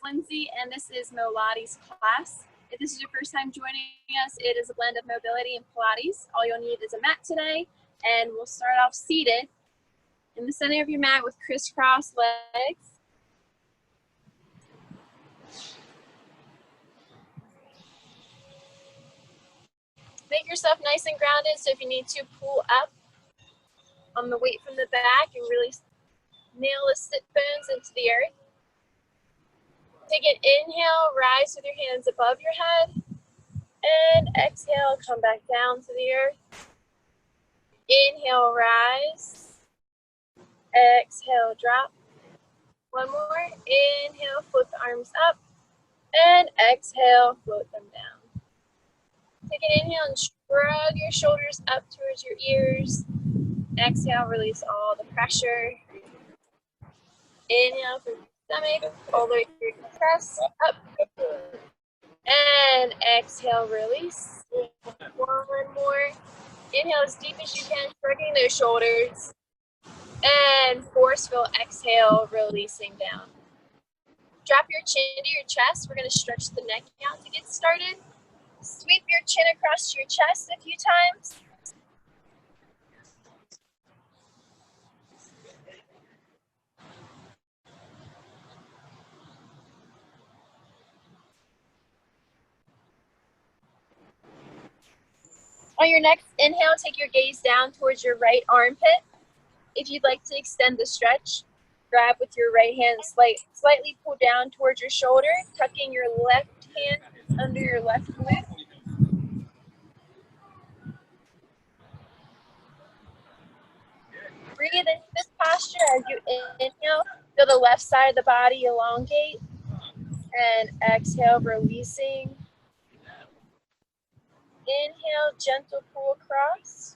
Lindsay, and this is MoLates class. If this is your first time joining us, it is a blend of mobility and Pilates. All you'll need is a mat today, and we'll start off seated in the center of your mat with crisscross legs. Make yourself nice and grounded, so if you need to, pull up on the weight from the back and really nail the sit bones into the earth. Take an inhale, rise with your hands above your head, and exhale, come back down to the earth. Inhale, rise, exhale, drop. One more, inhale, float the arms up, and exhale, float them down. Take an inhale and shrug your shoulders up towards your ears. Exhale, release all the pressure. Inhale through your stomach, all the way through your chest, up. And exhale, release. One more. Inhale as deep as you can, shrugging those shoulders. And forceful exhale, releasing down. Drop your chin to your chest. We're going to stretch the neck out to get started. Sweep your chin across your chest a few times. On your next inhale, take your gaze down towards your right armpit. If you'd like to extend the stretch, grab with your right hand, slightly pull down towards your shoulder, tucking your left hand under your left glute. Breathe into this posture as you inhale, feel the left side of the body elongate, and exhale, releasing. Inhale, gentle pull across.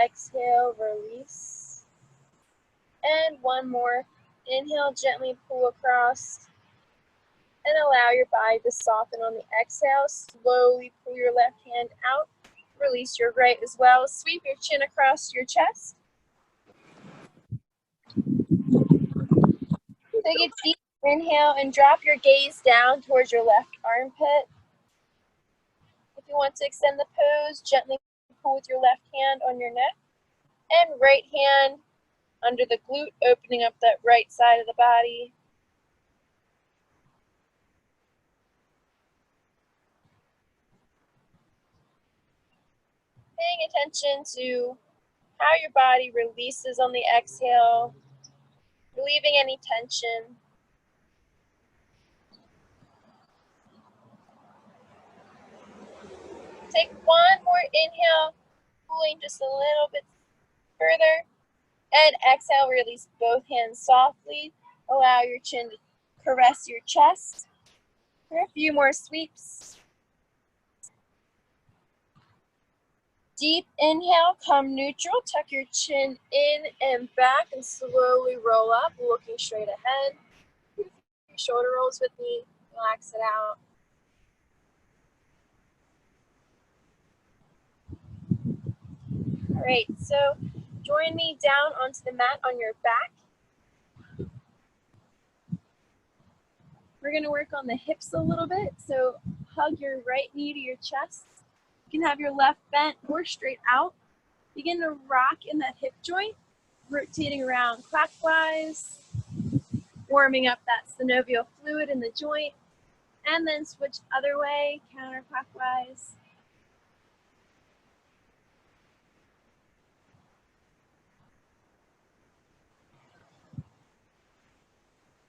Exhale, release. And one more. Inhale, gently pull across. And allow your body to soften on the exhale. Slowly pull your left hand out. Release your right as well. Sweep your chin across your chest. Take a deep inhale and drop your gaze down towards your left armpit. If you want to extend the pose, gently pull with your left hand on your neck and right hand under the glute, opening up that right side of the body. Paying attention to how your body releases on the exhale, relieving any tension. Take one more inhale, pulling just a little bit further, and exhale, release both hands softly. Allow your chin to caress your chest for a few more sweeps. Deep inhale, come neutral, tuck your chin in and back and slowly roll up, looking straight ahead. Your shoulder rolls with me, relax it out. All right, so join me down onto the mat on your back. We're gonna work on the hips a little bit, so hug your right knee to your chest. You can have your left bent or straight out. Begin to rock in that hip joint, rotating around clockwise, warming up that synovial fluid in the joint, and then switch other way, counterclockwise.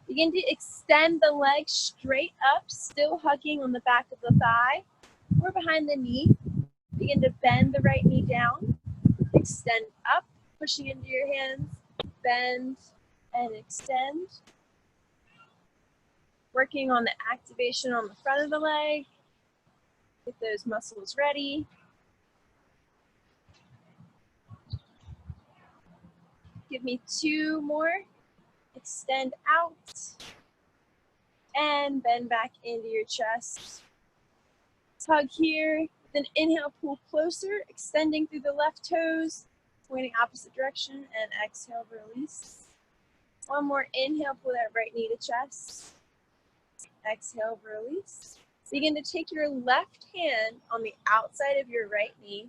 Begin to extend the legs straight up, still hugging on the back of the thigh or behind the knee. Begin to bend the right knee down, extend up, pushing into your hands, bend and extend. Working on the activation on the front of the leg. Get those muscles ready. Give me two more. Extend out and bend back into your chest. Hug here. Then inhale, pull closer, extending through the left toes, pointing opposite direction, and exhale, release. One more inhale, pull that right knee to chest. Exhale, release. Begin to take your left hand on the outside of your right knee,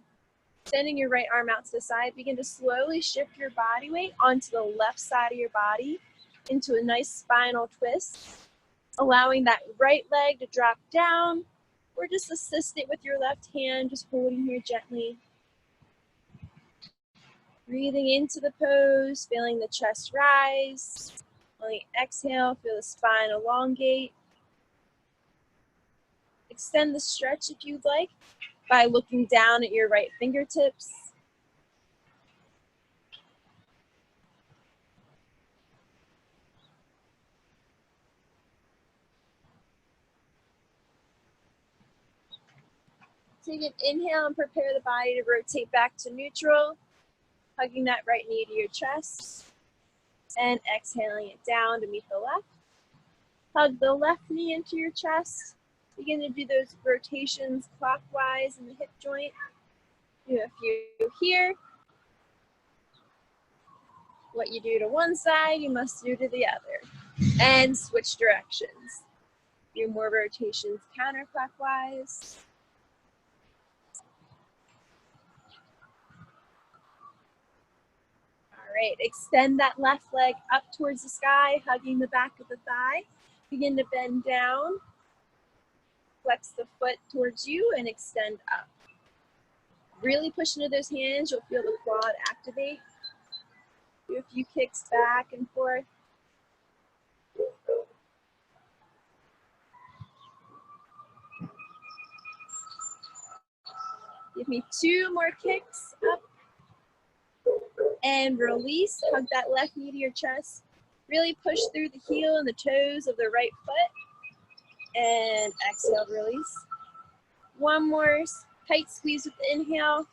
extending your right arm out to the side. Begin to slowly shift your body weight onto the left side of your body into a nice spinal twist, allowing that right leg to drop down, or just assist it with your left hand, just holding here gently. Breathing into the pose, feeling the chest rise. On the exhale, feel the spine elongate. Extend the stretch if you'd like by looking down at your right fingertips. Take an inhale and prepare the body to rotate back to neutral, hugging that right knee to your chest, and exhaling it down to meet the left. Hug the left knee into your chest. Begin to do those rotations clockwise in the hip joint. Do a few here. What you do to one side, you must do to the other. And switch directions. Do more rotations counterclockwise. All right, extend that left leg up towards the sky, hugging the back of the thigh. Begin to bend down. Flex the foot towards you and extend up. Really push into those hands, you'll feel the quad activate. Do a few kicks back and forth. Give me 2 more kicks up. And release, hug that left knee to your chest. Really push through the heel and the toes of the right foot. And exhale, release. One more tight squeeze with the inhale.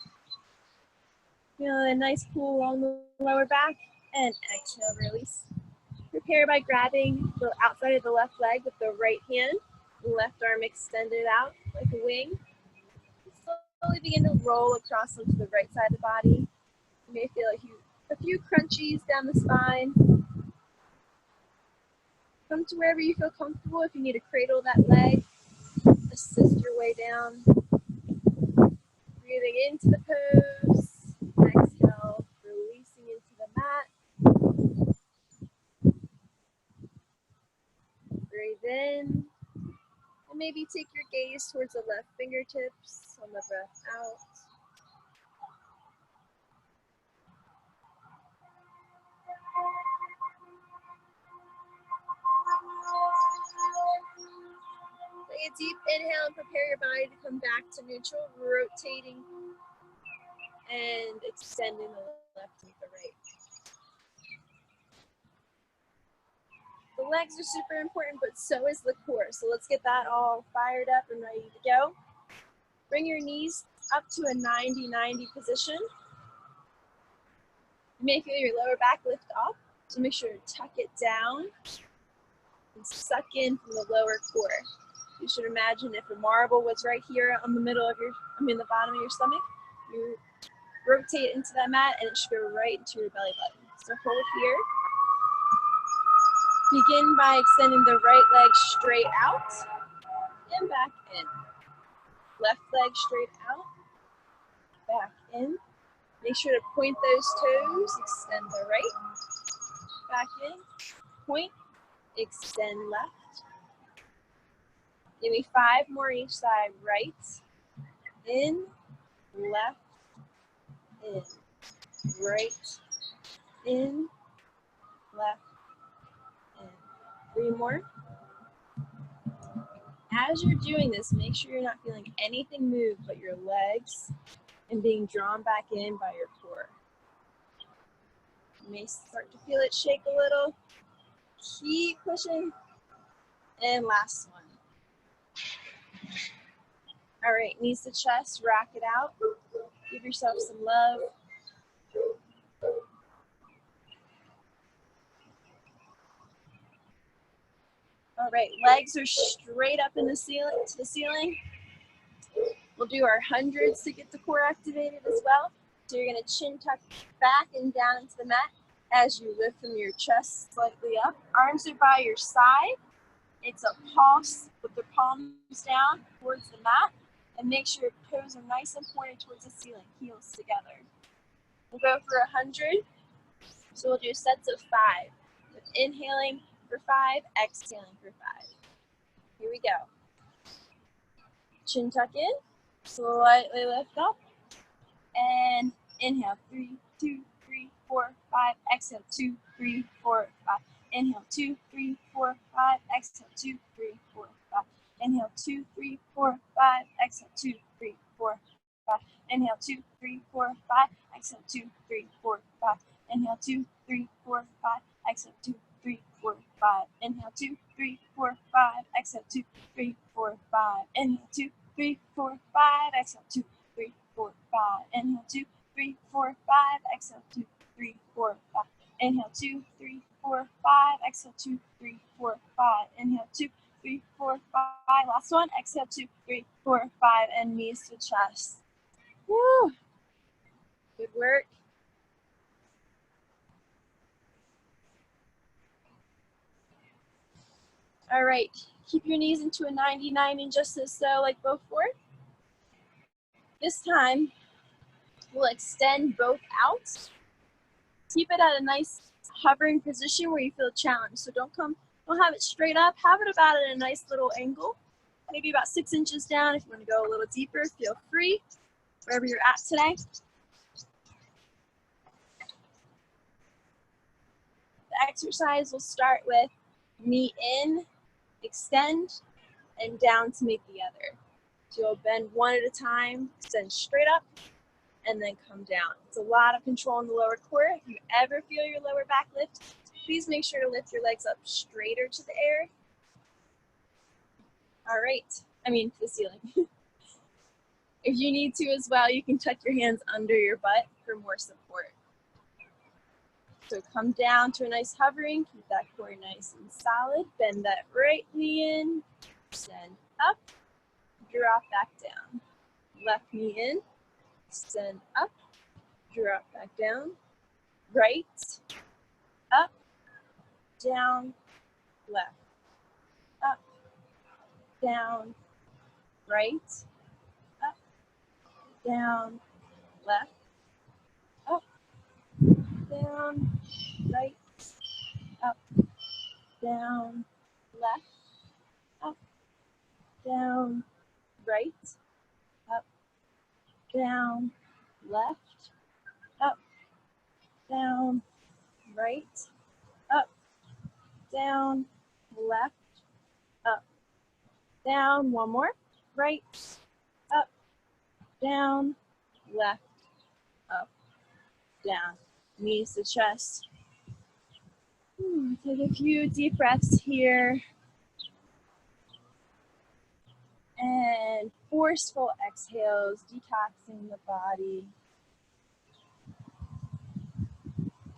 Feel a nice pull along the lower back. And exhale, release. Prepare by grabbing the outside of the left leg with the right hand. Left arm extended out like a wing. Slowly begin to roll across onto the right side of the body. You may feel a few crunchies down the spine. Come to wherever you feel comfortable. If you need to cradle that leg, assist your way down. Breathing into the pose. Exhale, releasing into the mat. Breathe in. And maybe take your gaze towards the left fingertips on the breath out. Take a deep inhale and prepare your body to come back to neutral, rotating and extending the left to the right. The legs are super important, but so is the core. So let's get that all fired up and ready to go. Bring your knees up to a 90-90 position. You may feel your lower back lift up, so make sure to tuck it down and suck in from the lower core. You should imagine if a marble was right here on the middle of the bottom of your stomach, you rotate into that mat and it should go right into your belly button. So hold here. Begin by extending the right leg straight out and back in. Left leg straight out, back in. Make sure to point those toes, extend the right, back in, point, extend left. Give me 5 more each side, right, in, left, in, right, in, left, in. 3 more. As you're doing this, make sure you're not feeling anything move but your legs and being drawn back in by your core. You may start to feel it shake a little. Keep pushing. And last one. All right, knees to chest, rock it out. Give yourself some love. All right, legs are straight up in the ceiling, to the ceiling. We'll do our hundreds to get the core activated as well. So you're gonna chin tuck back and down into the mat as you lift from your chest slightly up. Arms are by your side. It's a pulse with the palms down towards the mat, and make sure your toes are nice and pointed towards the ceiling, heels together. We'll go for 100. So we'll do sets of 5. With inhaling for 5, exhaling for 5. Here we go. Chin tuck in, slightly lift up, and inhale, 3, 2, 3, 4, 5, exhale, 2, 3, 4, 5. Inhale, 2, 3, 4, 5, exhale, 2, 3, 4, 5. Inhale, 2, 3, 4, 5, exhale, 2, 3, 4, 5. Inhale, 2, 3, 4, 5, exhale, 2, 3, 4, 5. Inhale, 2, 3, 4, 5, exhale, 2, 3, 4, 5. Inhale, 2, 3, 4, 5, exhale, 2, 3, 4, 5. Inhale, 2, 3, 4, 5, exhale, 2, 3, 4, 5. Inhale, 2, 3, 4, 5, exhale, 2, 3, 4, 5. Inhale, 2, 3, 4, 5, exhale, 2, 3, 4, 5. Inhale, 2, 3, 4, 5. Last one, exhale, 2, 3, 4, 5, and knees to chest. Woo! Good work. All right, keep your knees into a 99 and just as so like before. This time, we'll extend both out. Keep it at a nice hovering position where you feel challenged. So don't have it straight up. Have it about at a nice little angle, maybe about 6 inches down. If you want to go a little deeper, feel free, wherever you're at today. The exercise will start with knee in, extend, and down to meet the other. So you'll bend one at a time, extend straight up, and then come down. It's a lot of control in the lower core. If you ever feel your lower back lift, please make sure to lift your legs up straighter to the air. All right, to the ceiling. If you need to as well, you can tuck your hands under your butt for more support. So come down to a nice hovering, keep that core nice and solid. Bend that right knee in, extend up, drop back down. Left knee in, extend up, drop back down. Right, up, down, left, up, down, right, up, down, left, up, down, right, up, down, left, up, down, right, up, down, left, up, down, right, up, down, left, up, down. One more. Right, up, down, left, up, down. Knees to chest. Take a few deep breaths here. And forceful exhales, detoxing the body.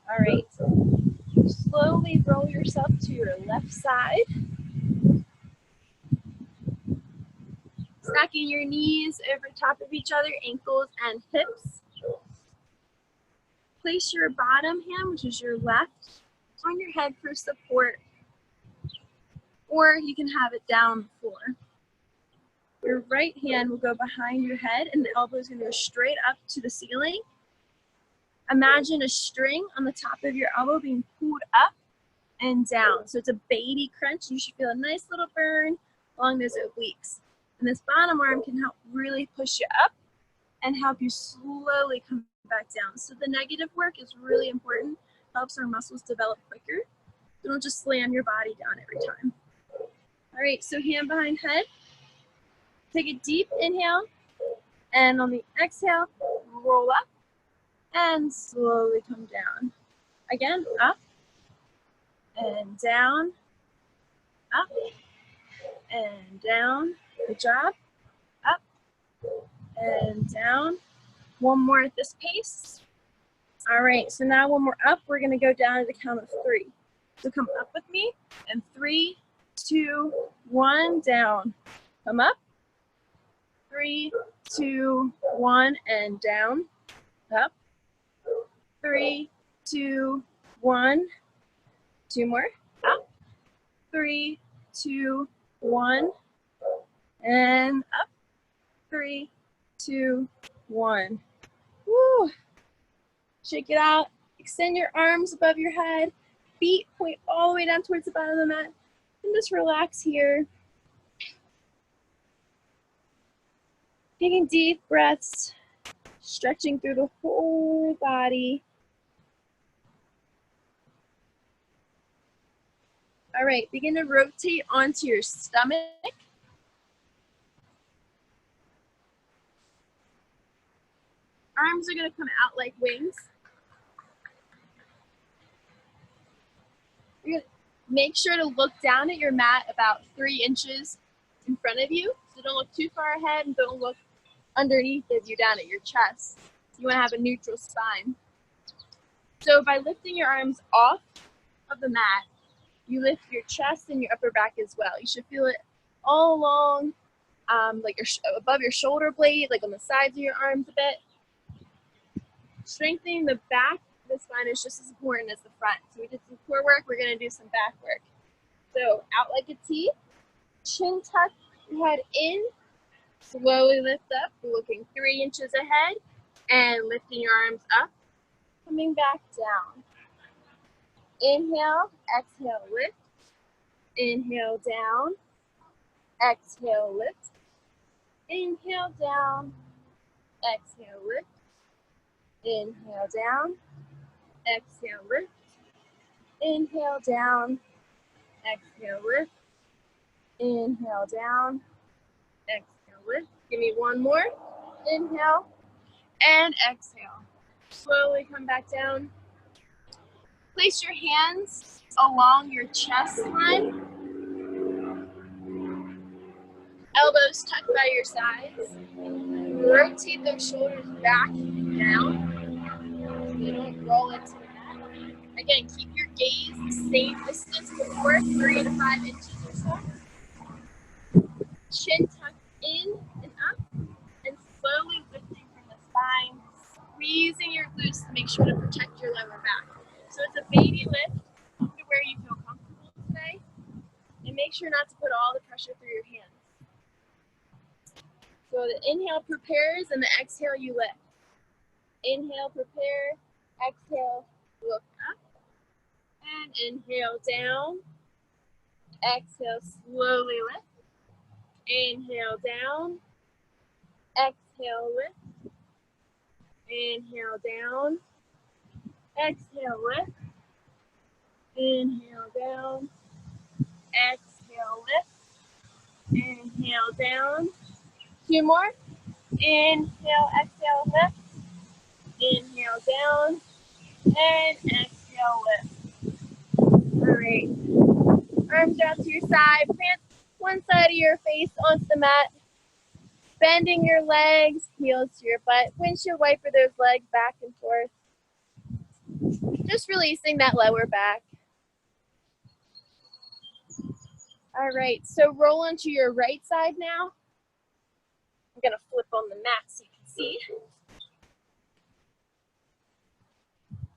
All right. Slowly roll yourself to your left side. Stacking your knees over top of each other, ankles and hips. Place your bottom hand, which is your left, on your head for support, or you can have it down on the floor. Your right hand will go behind your head and the elbow is going to go straight up to the ceiling. Imagine a string on the top of your elbow being pulled up and down. So it's a baby crunch. You should feel a nice little burn along those obliques. And this bottom arm can help really push you up and help you slowly come back down. So the negative work is really important. Helps our muscles develop quicker. So don't just slam your body down every time. All right, so hand behind head. Take a deep inhale, and on the exhale, roll up and slowly come down. Again, up and down, up and down. Good job. Up and down. One more at this pace. All right, so now when we're up, we're gonna go down at the count of 3. So come up with me, and 3, 2, 1, down. Come up. 3, 2, 1, and down. Up. 3, 2, 1. 2 more. Up. 3, 2, 1. And up. 3, 2, 1. Woo. Shake it out. Extend your arms above your head. Feet point all the way down towards the bottom of the mat. And just relax here. Taking deep breaths. Stretching through the whole body. All right, begin to rotate onto your stomach. Arms are gonna come out like wings. You're gonna make sure to look down at your mat about 3 inches in front of you. So don't look too far ahead and don't look underneath as you're down at your chest. You wanna have a neutral spine. So by lifting your arms off of the mat, you lift your chest and your upper back as well. You should feel it all along, like above your shoulder blade, like on the sides of your arms a bit. Strengthening the back of the spine is just as important as the front. So we did some core work, we're gonna do some back work. So out like a T, chin tuck your head in, slowly lift up, looking 3 inches ahead, and lifting your arms up, coming back down. Inhale, exhale, lift. Inhale, down. Exhale, lift. Inhale, down. Exhale, lift. Inhale, down. Exhale, lift. Inhale, down. Exhale, lift. Inhale, down. Exhale, lift. Give me one more. Inhale and exhale. Slowly come back down. Place your hands along your chest line. Elbows tucked by your sides. Rotate those shoulders back and down. So you don't roll into the mat. Again, keep your gaze the same distance before, 3 to 5 inches or so. Chin tucked in and up, and slowly lifting from the spine, squeezing your glutes to make sure to protect your lower back. So it's a baby lift to where you feel comfortable today, and make sure not to put all the pressure through your hands. So the inhale prepares, and the exhale you lift. Inhale, prepare, exhale, look up, and inhale down, exhale, slowly lift. Inhale down, exhale lift, inhale down, exhale lift, inhale down, exhale lift, inhale down. 2 more. Inhale, exhale, lift, inhale down, and exhale lift. All right, arms out to your side, plant one side of your face onto the mat, bending your legs, heels to your butt, windshield wiper those legs back and forth. Just releasing that lower back. All right, so roll onto your right side now. I'm gonna flip on the mat so you can see.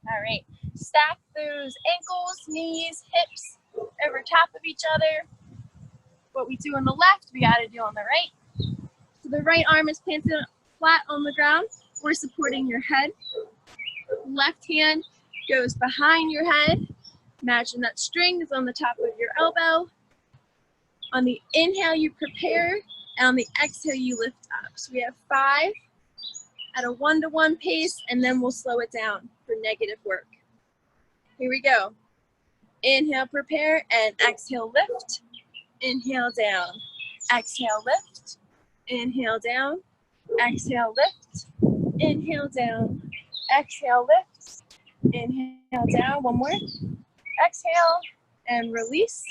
All right, stack those ankles, knees, hips over top of each other. What we do on the left, we gotta do on the right. So the right arm is planted flat on the ground. We're supporting your head. Left hand goes behind your head. Imagine that string is on the top of your elbow. On the inhale, you prepare, and on the exhale, you lift up. So we have 5 at a 1-to-1 pace, and then we'll slow it down for negative work. Here we go. Inhale, prepare, and exhale, lift. Inhale, down. Exhale, lift. Inhale, down. Exhale, lift. Inhale, down. Exhale, lift. Inhale, down. One more. Exhale, and release.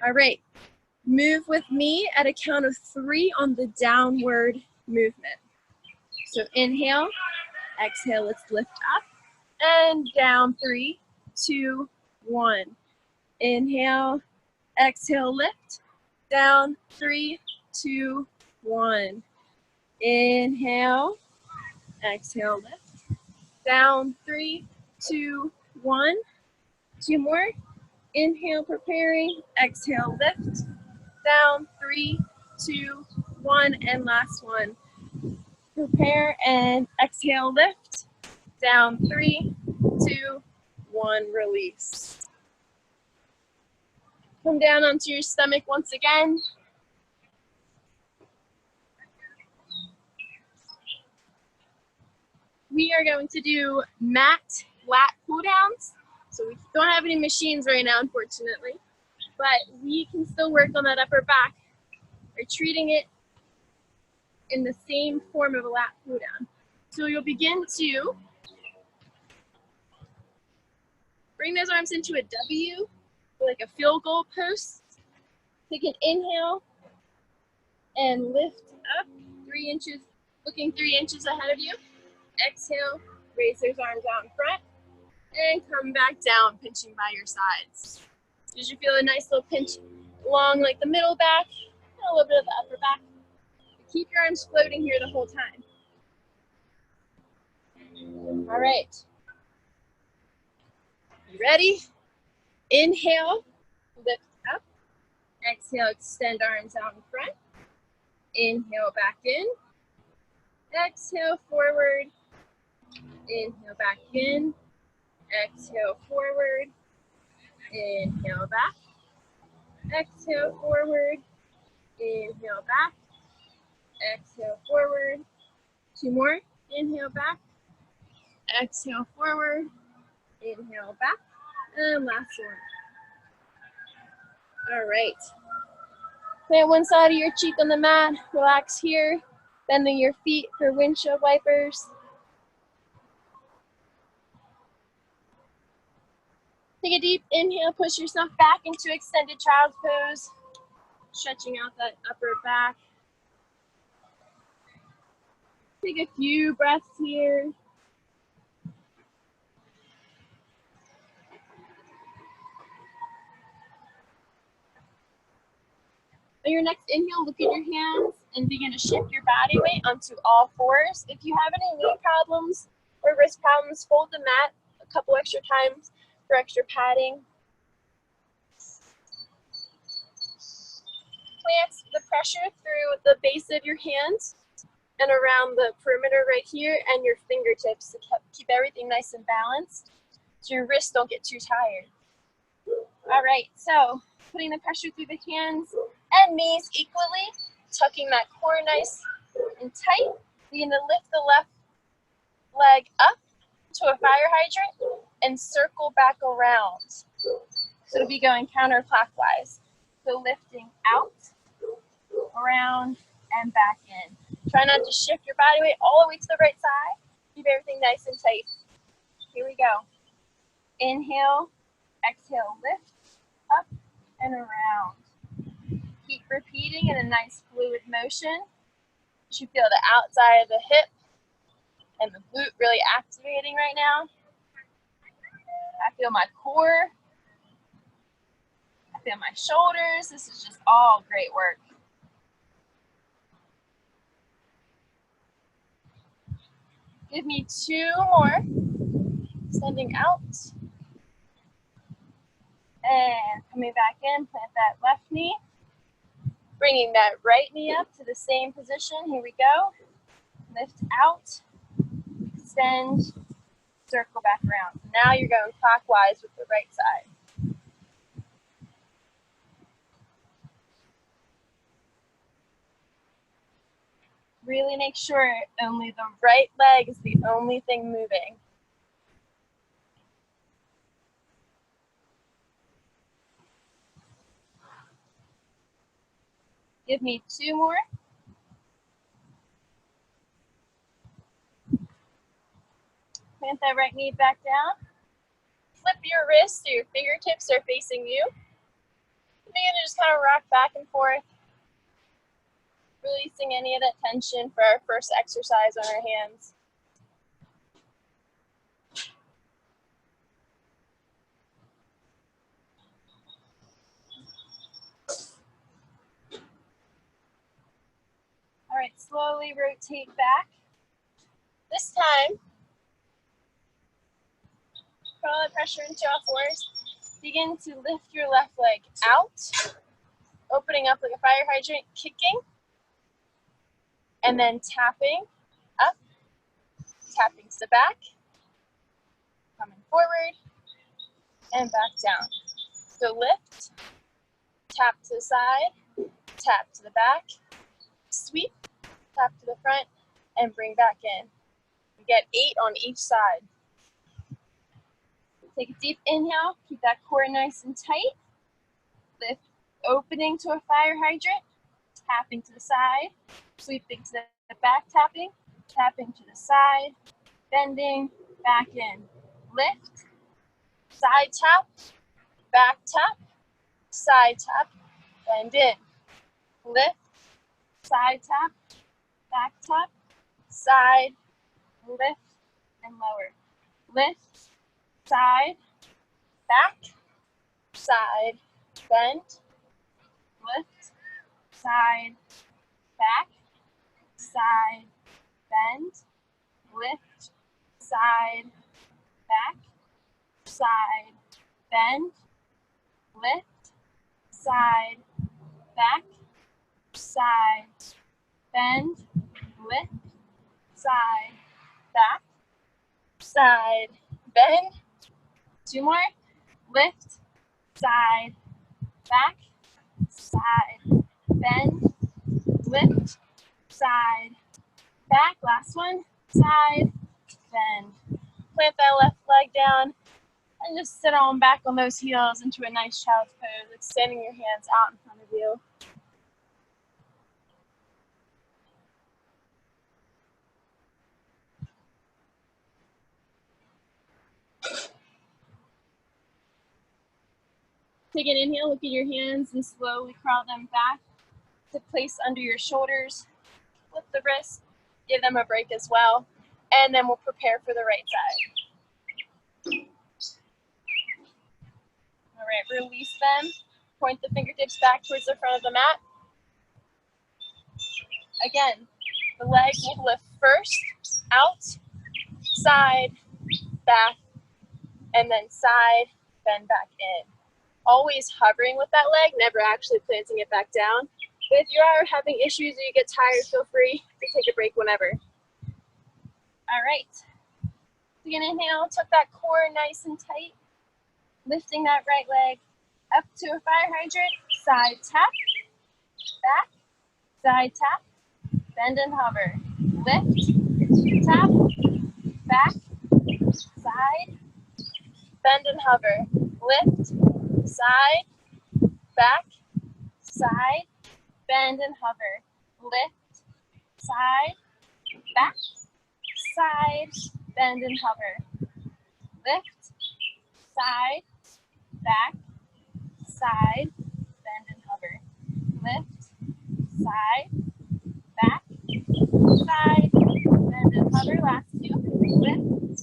All right. Move with me at a count of 3 on the downward movement. So inhale, exhale, let's lift up and down. 3, 2, 1. Inhale, exhale, lift, down. 3, 2, 1. Inhale, exhale, lift, down. 3, 2, 1. 2 more. Inhale, preparing, exhale, lift. Down, 3, 2, 1, and last one. Prepare and exhale, lift. Down, 3, 2, 1, release. Come down onto your stomach once again. We are going to do mat lat pull downs. So we don't have any machines right now, unfortunately, but we can still work on that upper back. We're treating it in the same form of a lat pull down. So you'll begin to bring those arms into a W, like a field goal post. Take an inhale and lift up 3 inches, looking 3 inches ahead of you. Exhale, raise those arms out in front, and come back down, pinching by your sides. Did you feel a nice little pinch along like the middle back, and a little bit of the upper back? Keep your arms floating here the whole time. All right. You ready? Inhale, lift up. Exhale, extend arms out in front. Inhale, back in. Exhale, forward. Inhale, back in. Exhale, forward. Inhale, back. Exhale, forward. Inhale, back. Exhale, forward. 2 more. Inhale, back. Exhale, forward. Inhale, back. And last one. All right. Plant one side of your cheek on the mat. Relax here. Bending your feet for windshield wipers. Take a deep inhale. Push yourself back into extended child's pose. Stretching out that upper back. Take a few breaths here. On your next inhale, look at your hands and begin to shift your body weight onto all fours. If you have any knee problems or wrist problems, fold the mat a couple extra times for extra padding. Plant the pressure through the base of your hands and around the perimeter right here and your fingertips to keep everything nice and balanced so your wrists don't get too tired. All right, so putting the pressure through the hands and knees equally, tucking that core nice and tight. Begin to lift the left leg up to a fire hydrant and circle back around. So it'll be going counterclockwise. So lifting out, around, and back in. Try not to shift your body weight all the way to the right side. Keep everything nice and tight. Here we go. Inhale, exhale, lift, up and around. Keep repeating in a nice fluid motion. You should feel the outside of the hip and the glute really activating right now. I feel my core. I feel my shoulders. This is just all great work. Give me 2 more. Extending out. And coming back in, plant that left knee. Bringing that right knee up to the same position. Here we go. Lift out, extend, circle back around. So now you're going clockwise with the right side. Really make sure only the right leg is the only thing moving. Give me 2 more. Plant that right knee back down. Flip your wrists so your fingertips are facing you. Begin to just kind of rock back and forth, releasing any of that tension for our first exercise on our hands. All right, slowly rotate back. This time, put all the pressure into all fours. Begin to lift your left leg out, opening up like a fire hydrant, kicking, and then tapping up, tapping to the back, coming forward, and back down. So lift, tap to the side, tap to the back, sweep, tap to the front, and bring back in. You get 8 on each side. Take a deep inhale, keep that core nice and tight. Lift, opening to a fire hydrant, tapping to the side, sweeping to the back, tapping to the side, bending, back in. Lift, side tap, back tap, side tap, bend in. Lift, side tap, back tap, side, lift, and lower. Lift, side, back, side, bend, lift, side, back, side, bend, lift, side, back, side, bend, lift, side, back, side, bend, lift, side, back, side, bend. 2 more. Lift, side, back, side, bend, lift, side, back. Last one. Side, bend. Plant that left leg down and just sit on back on those heels into a nice child's pose, extending your hands out in front of you. Take an inhale, look at your hands, and slowly crawl them back to place under your shoulders. Flip the wrists, give them a break as well, and then we'll prepare for the right side. All right, release them. Point the fingertips back towards the front of the mat. Again, the leg will lift first, out, side, back, and then side, bend back in. Always hovering with that leg, never actually planting it back down. But if you are having issues or you get tired, feel free to take a break whenever. All right. Take an inhale, tuck that core nice and tight. Lifting that right leg up to a fire hydrant. Side tap, back, side tap, bend and hover. Lift, tap, back, side, bend and hover. Lift, side, back, side, bend and hover. Lift, side, back, side, bend and hover. Lift, side, back, side, bend and hover. Lift, side, back, side, bend and hover. Last 2. Lift,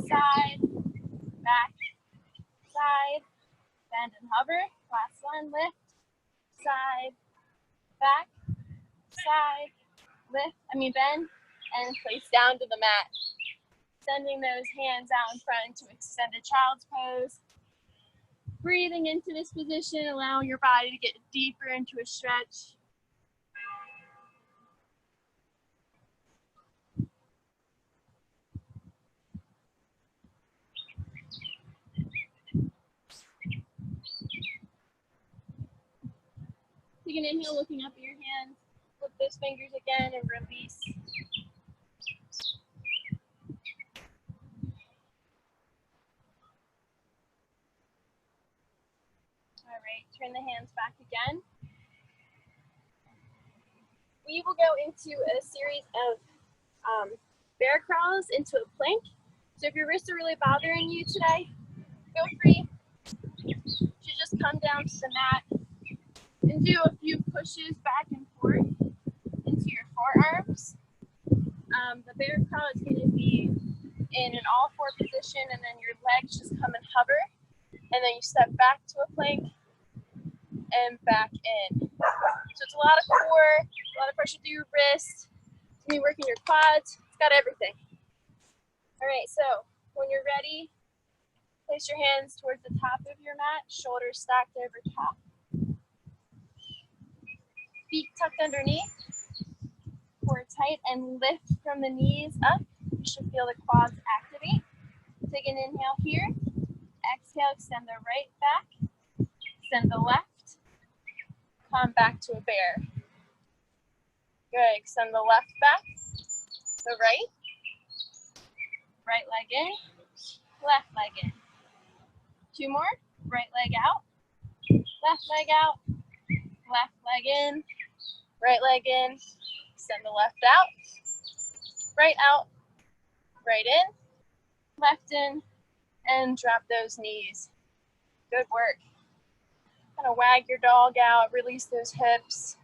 side, back, side, bend and hover. Last one. Lift, side, back, side, bend, and place down to the mat. Sending those hands out in front to extended child's pose. Breathing into this position, allowing your body to get deeper into a stretch. Take an inhale, looking up at your hands. Flip those fingers again and release. All right, turn the hands back again. We will go into a series of bear crawls into a plank. So if your wrists are really bothering you today, feel free to just come down to the mat and do a few pushes back and forth into your forearms. The bear crawl is going to be in an all-four position, and then your legs just come and hover, and then you step back to a plank and back in. So it's a lot of core, a lot of pressure through your wrists. It's going to be working your quads. It's got everything. All right, so when you're ready, place your hands towards the top of your mat, shoulders stacked over top. tucked underneath. Core tight and lift from the knees up. You should feel the quads activate. Take an inhale here. Exhale, extend the right back. Extend the left. Come back to a bear. Good. Extend the left back. The right. Right leg in. Left leg in. 2 more. Right leg out. Left leg out. Left leg in. Right leg in. Extend the left out. Right out. Right in. Left in. And drop those knees. Good work. Kind of wag your dog out. Release those hips.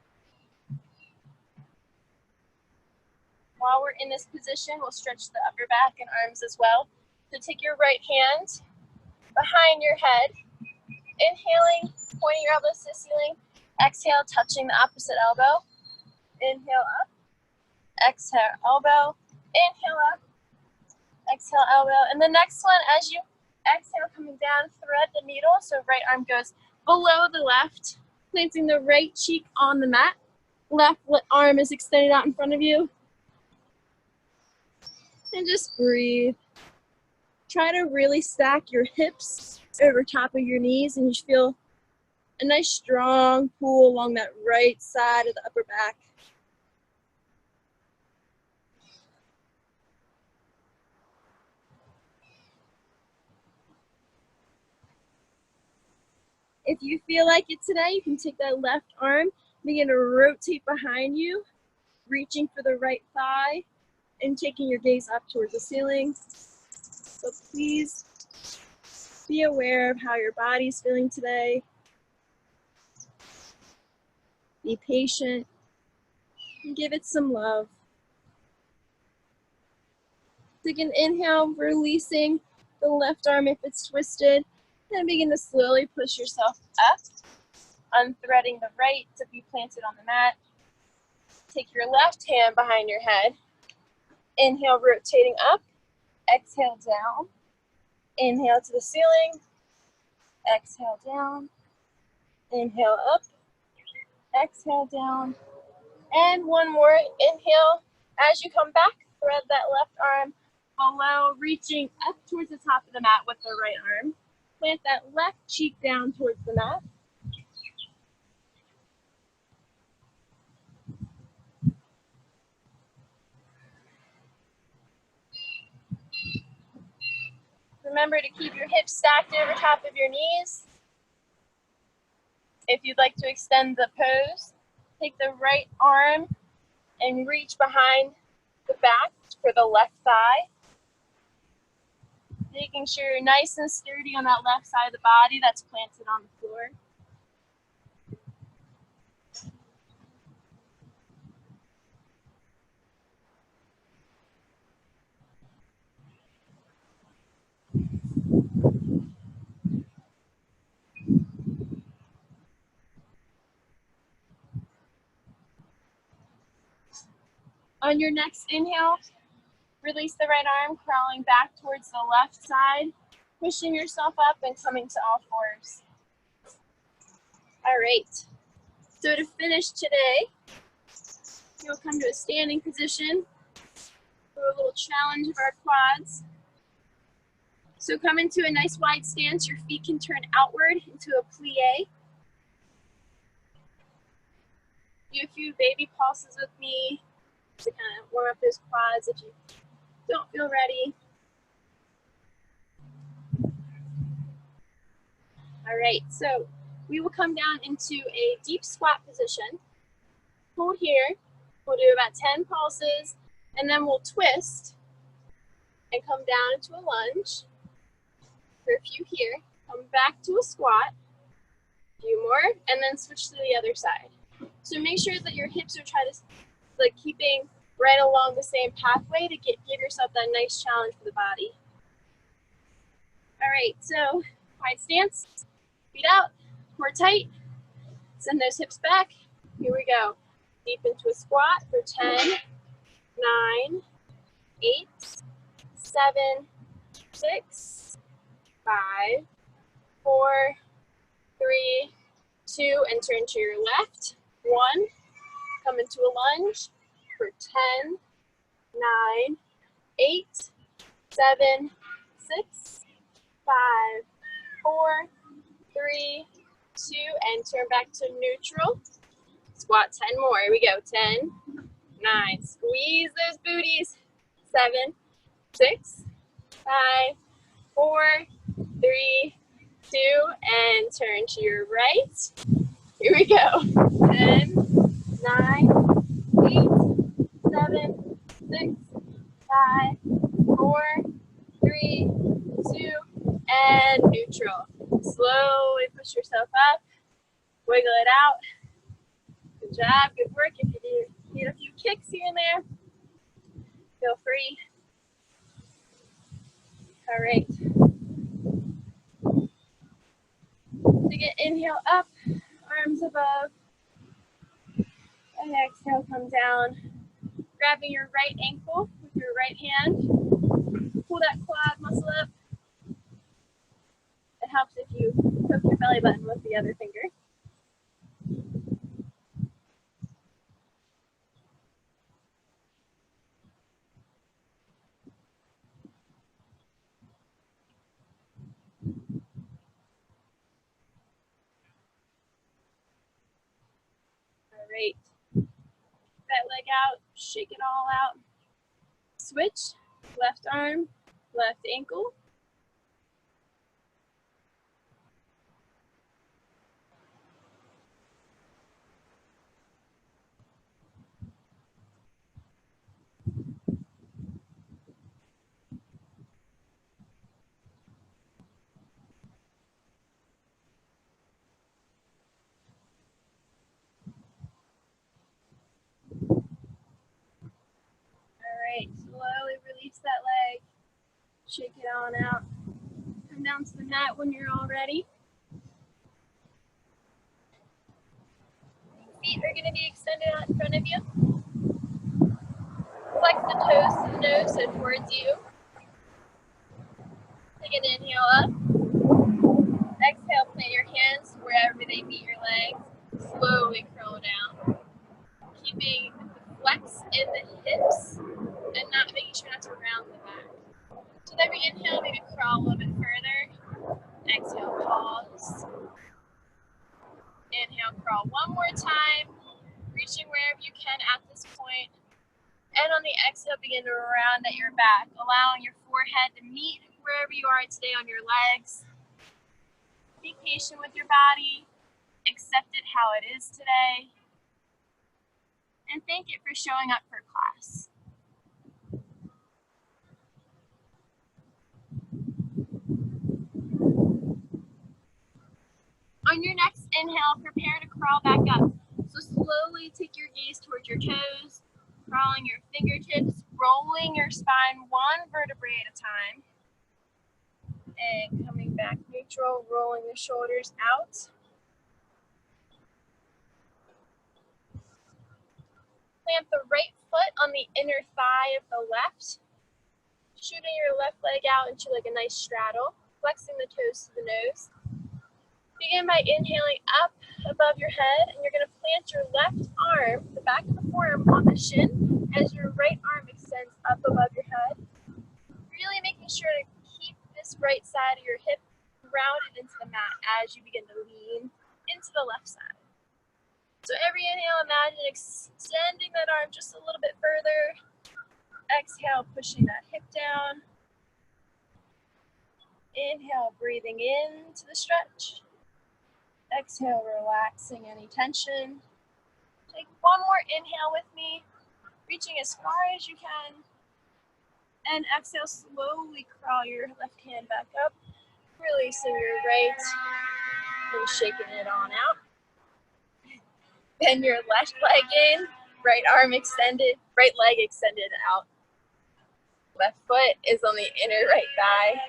While we're in this position, we'll stretch the upper back and arms as well. So take your right hand behind your head. Inhaling, pointing your elbows to the ceiling. Exhale, touching the opposite elbow. Inhale up. Exhale, elbow. Inhale up. Exhale, elbow. And the next one, as you exhale, coming down, thread the needle. So right arm goes below the left, planting the right cheek on the mat. Left arm is extended out in front of you. And just breathe. Try to really stack your hips over top of your knees, and you should feel a nice strong pull along that right side of the upper back. If you feel like it today, you can take that left arm, begin to rotate behind you, reaching for the right thigh, and taking your gaze up towards the ceiling. So please be aware of how your body's feeling today. Be patient and give it some love. Take an inhale, releasing the left arm if it's twisted. Then begin to slowly push yourself up, unthreading the right to be planted on the mat. Take your left hand behind your head. Inhale, rotating up. Exhale, down. Inhale to the ceiling. Exhale, down. Inhale, up. Exhale, down. And one more. Inhale. As you come back, thread that left arm below, reaching up towards the top of the mat with the right arm. Plant that left cheek down towards the mat. Remember to keep your hips stacked over top of your knees. If you'd like to extend the pose, take the right arm and reach behind the back for the left thigh. Making sure you're nice and sturdy on that left side of the body that's planted on the floor. On your next inhale, release the right arm, crawling back towards the left side, pushing yourself up and coming to all fours. All right, so to finish today, you'll come to a standing position for a little challenge of our quads. So come into a nice wide stance. Your feet can turn outward into a plie. Do a few baby pulses with me to kind of warm up those quads if you don't feel ready. All right, so we will come down into a deep squat position. Hold here. We'll do about 10 pulses, and then we'll twist and come down into a lunge for a few here. Come back to a squat, a few more, and then switch to the other side. So make sure that your hips are keeping right along the same pathway to give yourself that nice challenge for the body. All right, so wide stance, feet out, core tight, send those hips back. Here we go. Deep into a squat for 10, 9, 8, 7, 6, 5, 4, 3, 2, and turn to your left. 1, into a lunge for 10, 9, 8, 7, 6, 5, 4, 3, 2, and turn back to neutral. Squat 10 more. Here we go. 10, 9. Squeeze those booties. 7, 6, 5, 4, 3, 2, and turn to your right. Here we go. 10, 9, 8, 7, 6, 5, 4, 3, 2, and neutral. Slowly push yourself up. Wiggle it out. Good job. Good work. If you need a few kicks here and there, feel free. All right. Take an inhale up, arms above, and exhale, come down. Grabbing your right ankle with your right hand. Pull that quad muscle up. It helps if you poke your belly button with the other finger. All right. That leg out, shake it all out. Switch, left arm, left ankle. All right, slowly release that leg. Shake it on out. Come down to the mat when you're all ready. Feet are going to be extended out in front of you. Flex the toes to the nose, so towards you. Take an inhale up. Exhale, plant your hands wherever they meet your legs. Slowly curl down. Keeping the flex in the hips and not making sure not to round the back. So with every inhale, maybe crawl a little bit further. Exhale, pause. Inhale, crawl one more time. Reaching wherever you can at this point. And on the exhale, begin to round at your back, allowing your forehead to meet wherever you are today on your legs. Be patient with your body. Accept it how it is today. And thank it for showing up for class. On your next inhale, prepare to crawl back up. So slowly take your gaze towards your toes, crawling your fingertips, rolling your spine one vertebrae at a time. And coming back neutral, rolling the shoulders out. Plant the right foot on the inner thigh of the left. Shooting your left leg out into like a nice straddle, flexing the toes to the nose. Begin by inhaling up above your head, and you're going to plant your left arm, the back of the forearm, on the shin as your right arm extends up above your head. Really making sure to keep this right side of your hip grounded into the mat as you begin to lean into the left side. So every inhale, imagine extending that arm just a little bit further. Exhale, pushing that hip down. Inhale, breathing into the stretch. Exhale, relaxing any tension. Take one more inhale with me, reaching as far as you can. And exhale, slowly crawl your left hand back up, releasing your right and shaking it on out. Then your left leg in, right arm extended, right leg extended out. Left foot is on the inner right thigh.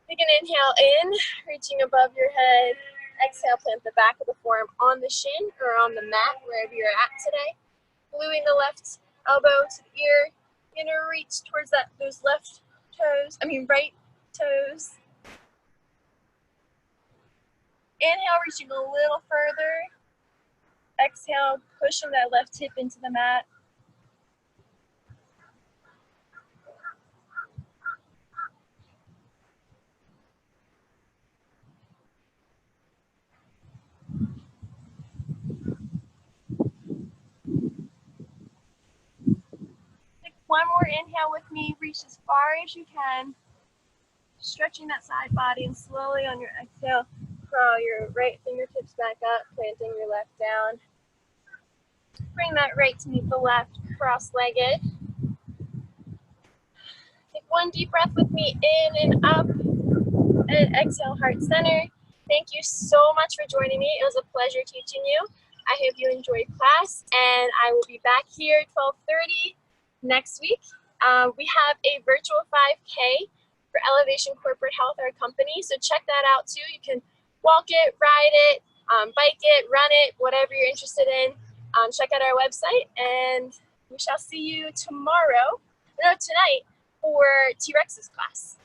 Take an inhale in, reaching above your head. Exhale, plant the back of the forearm on the shin or on the mat, wherever you're at today. Gluing the left elbow to the ear. You're gonna reach towards those right toes. Inhale, reaching a little further. exhale, push from that left hip into the mat. Take one more inhale with me, reach as far as you can, stretching that side body, and slowly on your exhale, crawl your right fingertips back up, planting your left down. Bring that right to meet the left, cross-legged. Take one deep breath with me, in and up, and exhale, heart center. Thank you so much for joining me. It was a pleasure teaching you. I hope you enjoyed class, and I will be back here at 12:30 next week. We have a virtual 5K for Elevation Corporate Health, our company, so check that out too. You can walk it, ride it, bike it, run it, whatever you're interested in. Check out our website, and we shall see you tonight for T-Rex's class.